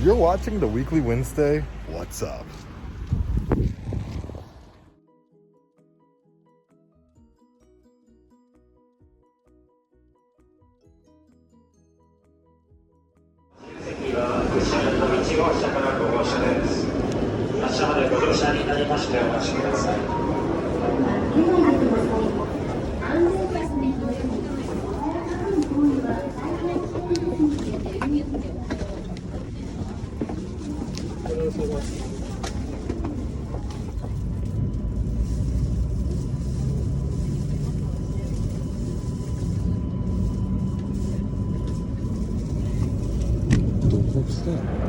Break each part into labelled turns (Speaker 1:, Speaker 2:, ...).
Speaker 1: You're watching the Weekly Wednesday. What's up? What's that?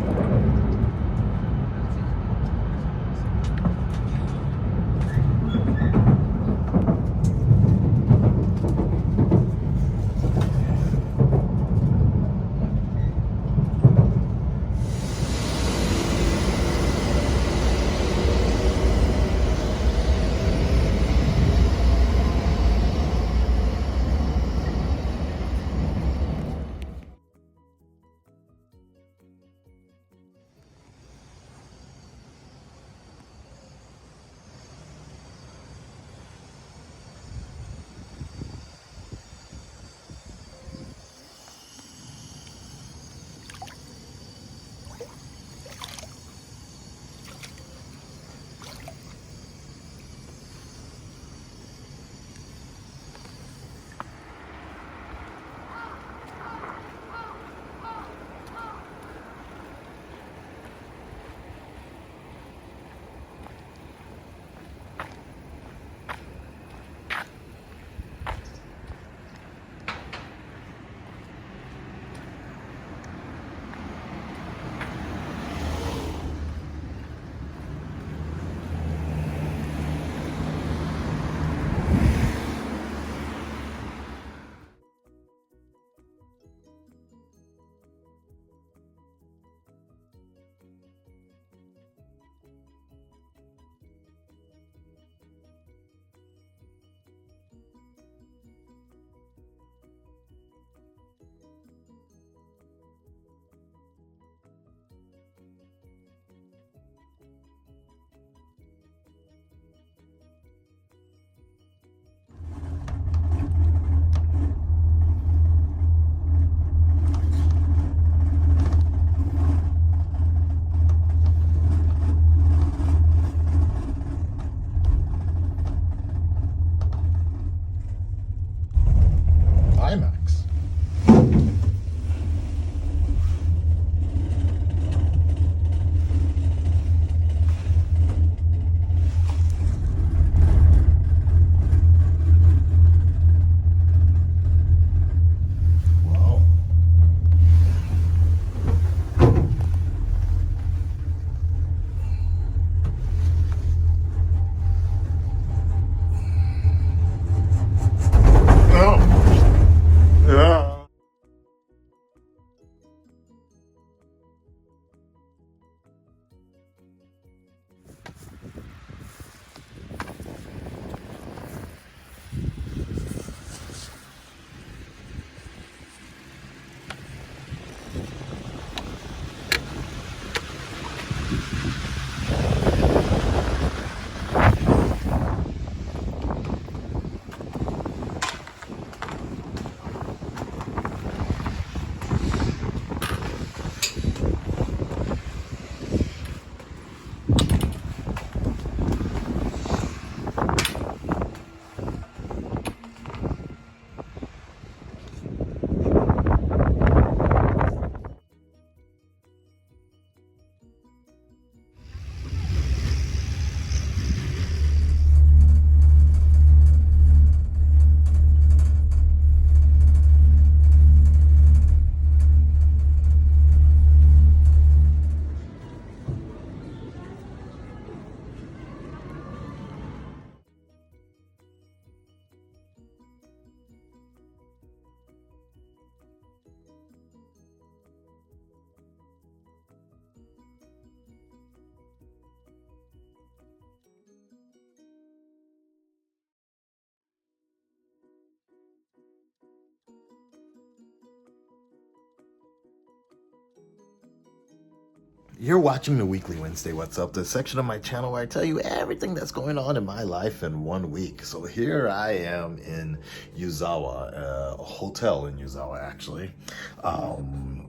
Speaker 1: You're watching the Weekly Wednesday What's Up, the section of my channel where I tell you everything that's going on in my life in 1 week. So here I am in Yuzawa, a hotel in Yuzawa actually.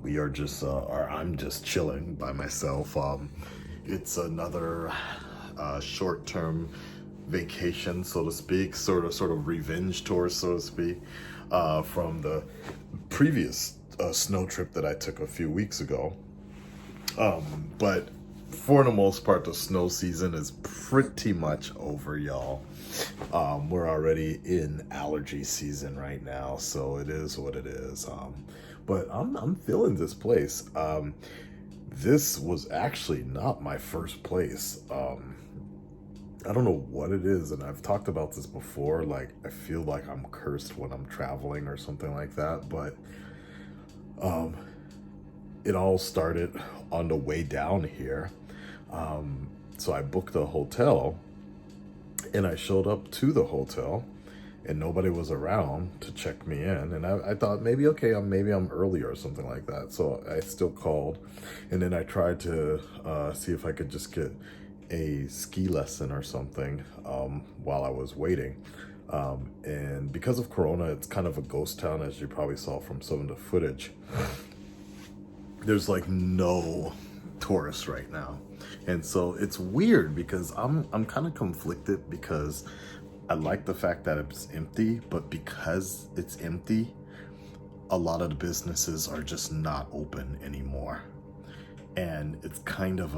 Speaker 1: We are just, or I'm just chilling by myself. It's another short-term vacation, so to speak, sort of revenge tour, so to speak, from the previous snow trip that I took a few weeks ago. But for the most part, the snow season is pretty much over, y'all. We're already in allergy season right now, so it is what it is. But I'm feeling this place. This was actually not my first place. I don't know what it is, and I've talked about this before. Like, I feel like I'm cursed when I'm traveling or something like that, but it all started on the way down here. So I booked a hotel, and I showed up to the hotel, and nobody was around to check me in. And I thought maybe, okay, maybe I'm early or something like that. So I still called, and then I tried to see if I could just get a ski lesson or something while I was waiting. And because of Corona, it's kind of a ghost town, as you probably saw from some of the footage. There's like no tourists right now. And so it's weird because I'm kind of conflicted, because I like the fact that it's empty, but because it's empty, a lot of the businesses are just not open anymore. And it's kind of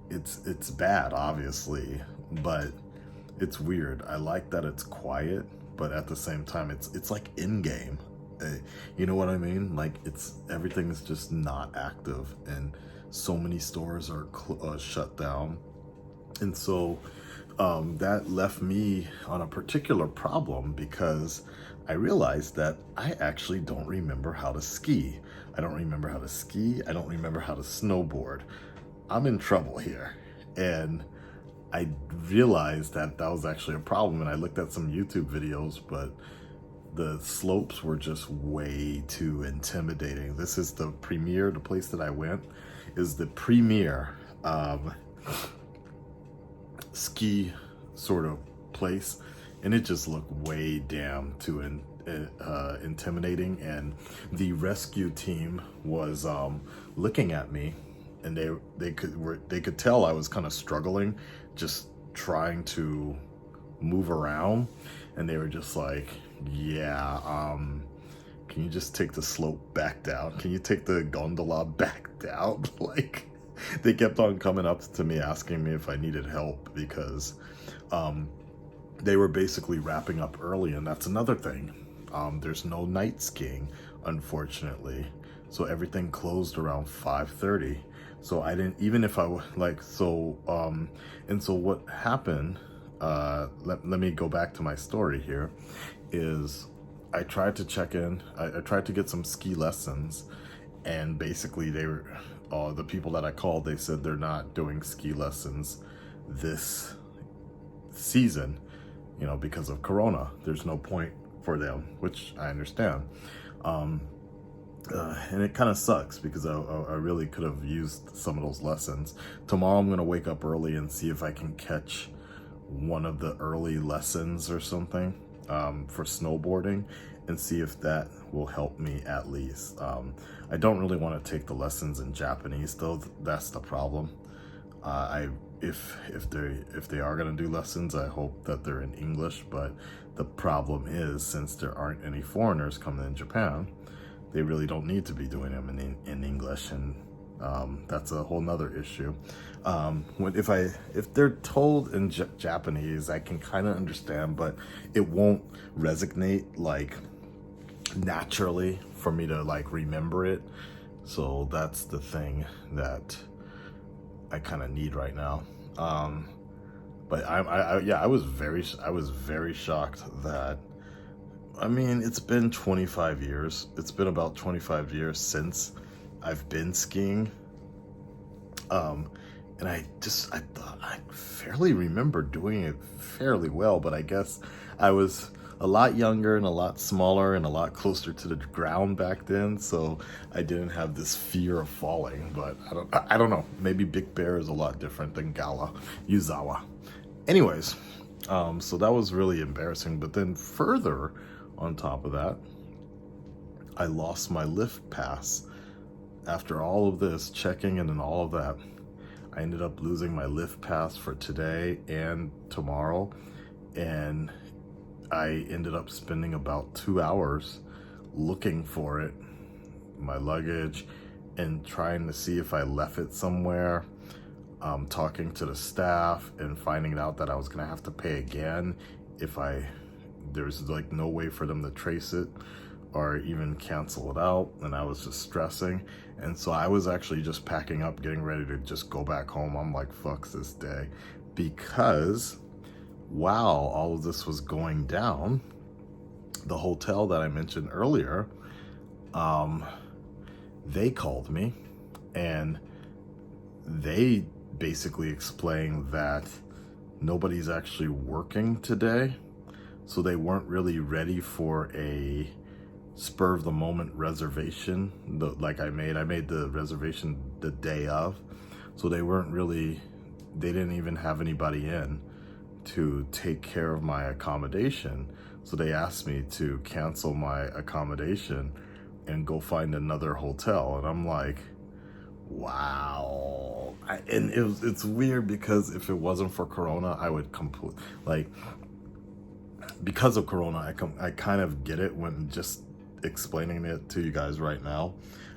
Speaker 1: it's bad, obviously, but it's weird. I like that it's quiet, but at the same time, it's like in-game. You know what I mean? Like, everything is just not active, and so many stores are shut down. And so that left me on a particular problem, because I realized that I actually don't remember how to ski. I don't remember how to ski. I don't remember how to snowboard. I'm in trouble here. And I realized that that was actually a problem, and I looked at some YouTube videos, but the slopes were just way too intimidating. This is the place that I went is the premier ski sort of place, and it just looked way damn too intimidating. And the rescue team was looking at me, and they could tell I was kind of struggling, just trying to move around, and they were just like, yeah, can you just take the slope back down? Can you take the gondola back down? Like, they kept on coming up to me asking me if I needed help, because they were basically wrapping up early, and that's another thing. There's no night skiing, unfortunately, so everything closed around 5:30. So I didn't, even if I like, so and so what happened, let me go back to my story here, is I tried to check in, I tried to get some ski lessons, and basically they were, the people that I called, they said they're not doing ski lessons this season, you know, because of Corona. There's no point for them, which I understand. And it kind of sucks, because I really could have used some of those lessons. Tomorrow I'm going to wake up early and see if I can catch one of the early lessons or something for snowboarding, and see if that will help me at least. I don't really want to take the lessons in Japanese, though. That's the problem. If they are going to do lessons, I hope that they're in English. But the problem is, since there aren't any foreigners coming in Japan, they really don't need to be doing them in English, and that's a whole nother issue. If they're told in Japanese, I can kind of understand, but it won't resonate like naturally for me to like remember it. So that's the thing that I kind of need right now. But I was very shocked that, I mean, it's been 25 years. It's been about 25 years since I've been skiing. And I thought I fairly remember doing it fairly well, but I guess I was a lot younger and a lot smaller and a lot closer to the ground back then, so I didn't have this fear of falling. But I don't know. Maybe Big Bear is a lot different than Gala Yuzawa. Anyways, so that was really embarrassing. But then further on top of that, I lost my lift pass. After all of this checking and all of that, I ended up losing my lift pass for today and tomorrow, and I ended up spending about 2 hours looking for it, my luggage, and trying to see if I left it somewhere, talking to the staff and finding out that I was gonna have to pay again if there's like no way for them to trace it or even cancel it out, and I was just stressing. And so I was actually just packing up, getting ready to just go back home. I'm like, fuck this day, because while all of this was going down, the hotel that I mentioned earlier, they called me and they basically explained that nobody's actually working today, so they weren't really ready for a spur of the moment reservation like I made the reservation the day of, so they didn't even have anybody in to take care of my accommodation. So they asked me to cancel my accommodation and go find another hotel. And I'm like, wow. And it's weird, because if it wasn't for Corona, I would because of Corona, I kind of get it when just explaining it to you guys right now.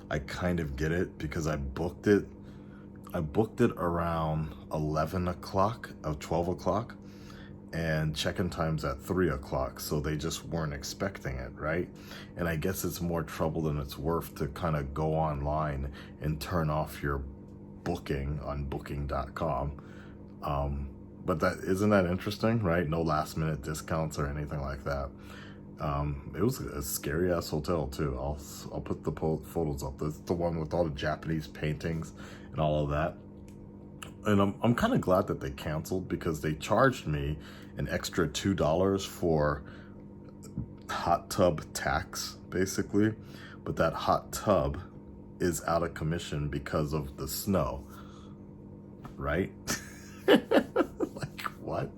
Speaker 1: I kind of get it, because I booked it around 11 o'clock or 12 o'clock, and check-in time's at 3 o'clock, so they just weren't expecting it, right? And I guess it's more trouble than it's worth to kind of go online and turn off your booking on booking.com. But isn't that interesting, right? No last minute discounts or anything like that. It was a scary ass hotel too. I'll put the photos up. That's the one with all the Japanese paintings and all of that. And I'm kind of glad that they canceled, because they charged me an extra $2 for hot tub tax, basically. But that hot tub is out of commission because of the snow, right? Like, what?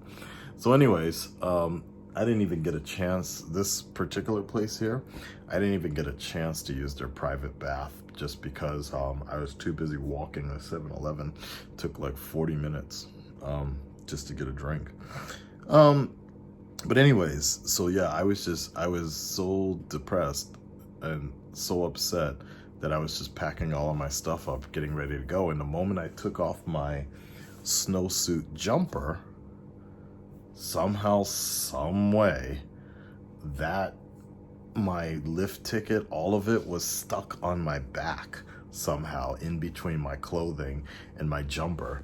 Speaker 1: So anyways, I didn't even get a chance, this particular place here, I didn't even get a chance to use their private bath, just because I was too busy walking to 7-Eleven. Took like 40 minutes just to get a drink. But anyways, so yeah, I was so depressed and so upset that I was just packing all of my stuff up, getting ready to go. And the moment I took off my snowsuit jumper, somehow, some way, that my lift ticket, all of it was stuck on my back somehow, in between my clothing and my jumper.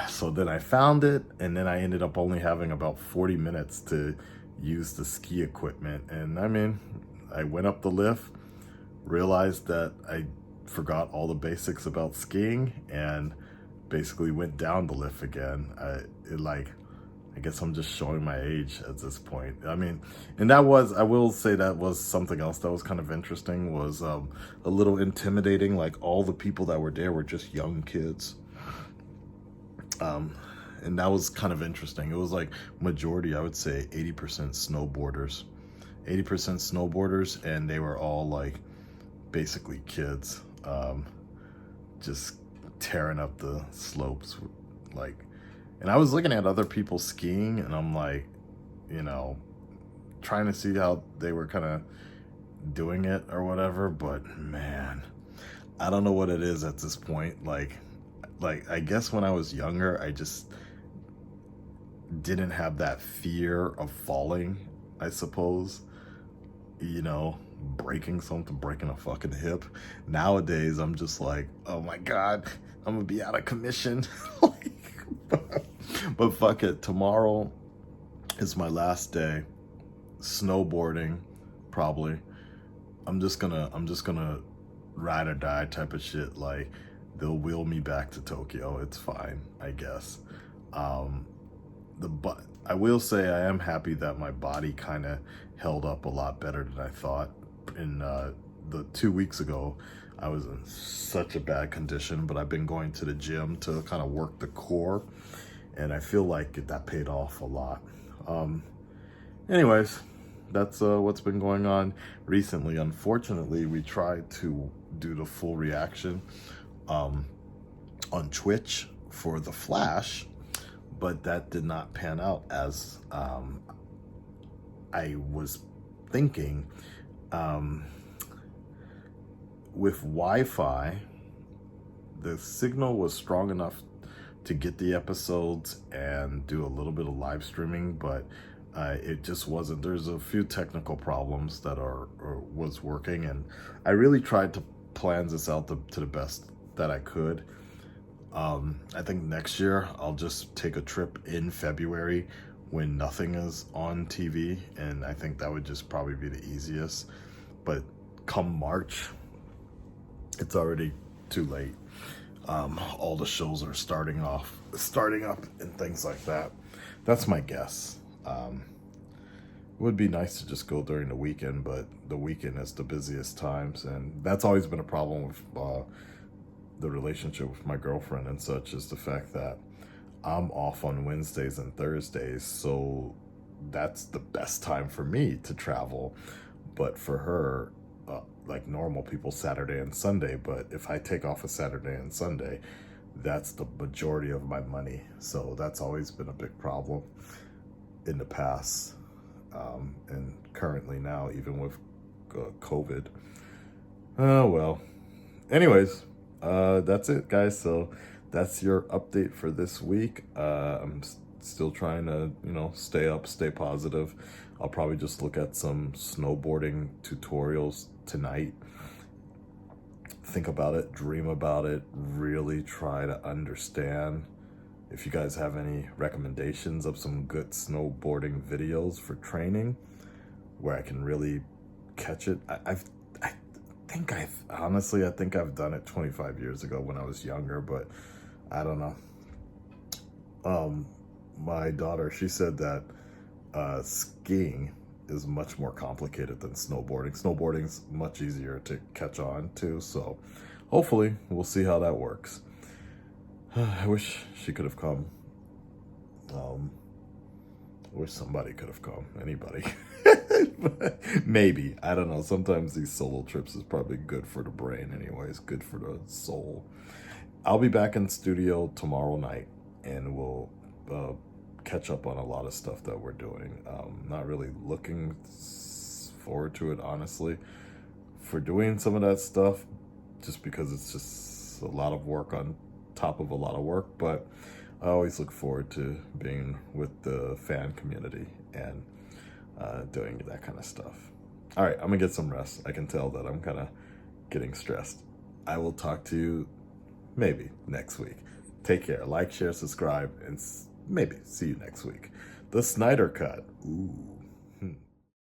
Speaker 1: So then I found it, and then I ended up only having about 40 minutes to use the ski equipment. And I mean, I went up the lift, realized that I forgot all the basics about skiing, and basically went down the lift again. I guess I'm just showing my age at this point. I mean, and I will say that was something else that was kind of interesting, was a little intimidating. Like, all the people that were there were just young kids. And that was kind of interesting. It was like majority, I would say 80% snowboarders. 80% snowboarders, and they were all like basically kids, just tearing up the slopes, like. And I was looking at other people skiing, and I'm like, trying to see how they were kind of doing it or whatever. But man, I don't know what it is at this point. Like I guess when I was younger, I just didn't have that fear of falling, I suppose. Breaking something, breaking a fucking hip. Nowadays, I'm just like, oh my God, I'm gonna be out of commission. But fuck it, tomorrow is my last day snowboarding, probably. I'm just gonna ride or die type of shit. Like, they'll wheel me back to Tokyo, it's fine, I guess. I will say I am happy that my body kind of held up a lot better than I thought. In the 2 weeks ago, I was in such a bad condition, but I've been going to the gym to kind of work the core, and I feel like that paid off a lot. Anyways, that's what's been going on recently. Unfortunately, we tried to do the full reaction on Twitch for the Flash, but that did not pan out as I was thinking. With Wi-Fi, the signal was strong enough to get the episodes and do a little bit of live streaming, but it just wasn't. There's a few technical problems that was working, and I really tried to plan this out to the best that I could. I think next year I'll just take a trip in February when nothing is on TV, and I think that would just probably be the easiest. But come March, it's already too late. All the shows are starting up and things like that. That's my guess. It would be nice to just go during the weekend, but the weekend is the busiest times, and that's always been a problem with the relationship with my girlfriend and such, is the fact that I'm off on Wednesdays and Thursdays, so that's the best time for me to travel. But for her, like normal people, Saturday and Sunday. But if I take off a Saturday and Sunday, that's the majority of my money. So that's always been a big problem in the past, and currently now, even with COVID. Oh well. Anyways, that's it, guys. So that's your update for this week. I'm still trying to, stay up, stay positive. I'll probably just look at some snowboarding tutorials tonight. Think about it, dream about it, really try to understand. If you guys have any recommendations of some good snowboarding videos for training where I can really catch it. I think I've done it 25 years ago when I was younger, but I don't know. My daughter, she said that skiing is much more complicated than snowboarding. Snowboarding's much easier to catch on to, so hopefully we'll see how that works. I wish she could have come. I wish somebody could have come. Anybody. Maybe. I don't know. Sometimes these solo trips is probably good for the brain anyways. Good for the soul. I'll be back in studio tomorrow night, and we'll catch up on a lot of stuff that we're doing. Not really looking forward to it, honestly, for doing some of that stuff, just because it's just a lot of work on top of a lot of work. But I always look forward to being with the fan community and doing that kind of stuff. All right, I'm gonna get some rest. I can tell that I'm kind of getting stressed. I will talk to you maybe next week. Take care. Like, share, subscribe, and maybe see you next week. The Snyder Cut. Ooh.